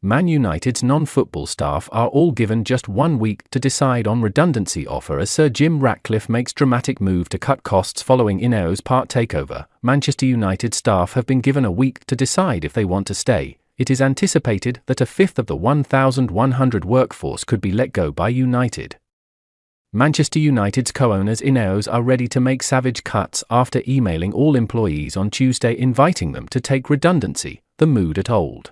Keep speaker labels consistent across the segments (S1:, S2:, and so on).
S1: Man United's non-football staff are all given just 1 week to decide on redundancy offer as Sir Jim Ratcliffe makes dramatic move to cut costs following INEOS part-takeover. Manchester United staff have been given a week to decide if they want to stay. It is anticipated that a fifth of the 1,100 workforce could be let go by United. Manchester United's co-owners INEOS are ready to make savage cuts after emailing all employees on Tuesday inviting them to take redundancy, the mood at Old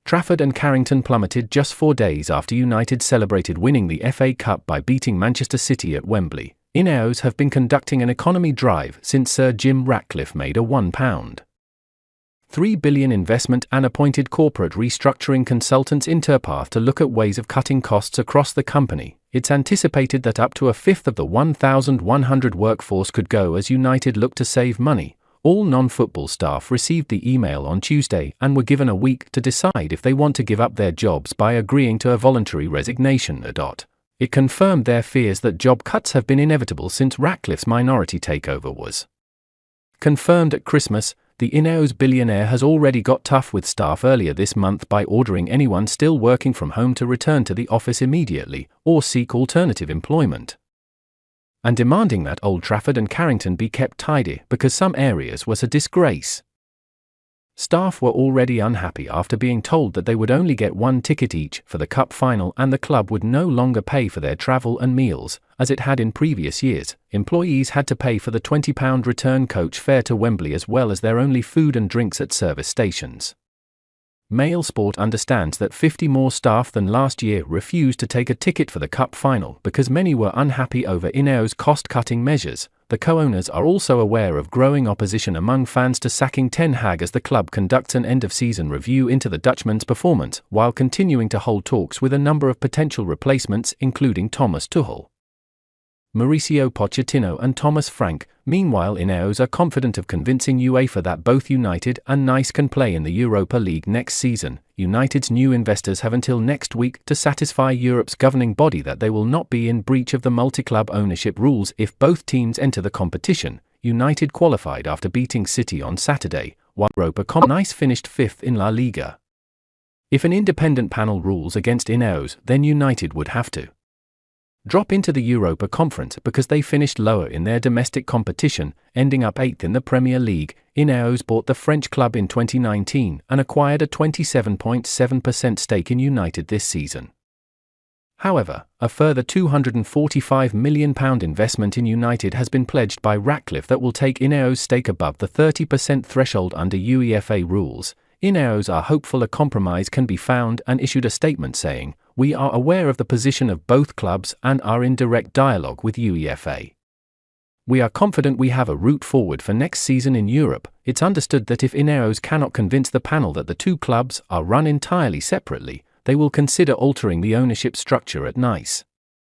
S1: Trafford and Carrington plummeted just 4 days after United celebrated winning the FA Cup by beating Manchester City at Wembley. INEOS have been conducting an economy drive since Sir Jim Ratcliffe made a £1.3 billion investment and appointed corporate restructuring consultants Interpath to look at ways of cutting costs across the company. It's anticipated that up to a fifth of the 1,100 workforce could go as United look to save money. All non-football staff received the email on Tuesday and were given a week to decide if they want to give up their jobs by agreeing to a voluntary resignation. It confirmed their fears that job cuts have been inevitable since Ratcliffe's minority takeover was confirmed at Christmas. The INEOS billionaire has already got tough with staff earlier this month by ordering anyone still working from home to return to the office immediately or seek alternative employment, and demanding that Old Trafford and Carrington be kept tidy because some areas was a disgrace. Staff were already unhappy after being told that they would only get 1 ticket each for the cup final and the club would no longer pay for their travel and meals, as it had in previous years. Employees had to pay for the £20 return coach fare to Wembley as well as their only food and drinks at service stations. Mail Sport understands that 50 more staff than last year refused to take a ticket for the cup final because many were unhappy over INEOS cost-cutting measures. The co-owners are also aware of growing opposition among fans to sacking Ten Hag as the club conducts an end-of-season review into the Dutchman's performance, while continuing to hold talks with a number of potential replacements including Thomas Tuchel, Mauricio Pochettino and Thomas Frank. Meanwhile, INEOS are confident of convincing UEFA that both United and Nice can play in the Europa League next season. United's new investors have until next week to satisfy Europe's governing body that they will not be in breach of the multi-club ownership rules if both teams enter the competition. United qualified after beating City on Saturday, while Nice finished 5th in La Liga. If an independent panel rules against INEOS, then United would have to drop into the Europa Conference because they finished lower in their domestic competition, ending up 8th in the Premier League. INEOS bought the French club in 2019 and acquired a 27.7% stake in United this season. However, a further £245 million investment in United has been pledged by Ratcliffe that will take INEOS' stake above the 30% threshold under UEFA rules. INEOS are hopeful a compromise can be found and issued a statement saying, "We are aware of the position of both clubs and are in direct dialogue with UEFA. We are confident we have a route forward for next season in Europe." It's understood that if INEOS cannot convince the panel that the two clubs are run entirely separately, they will consider altering the ownership structure at Nice.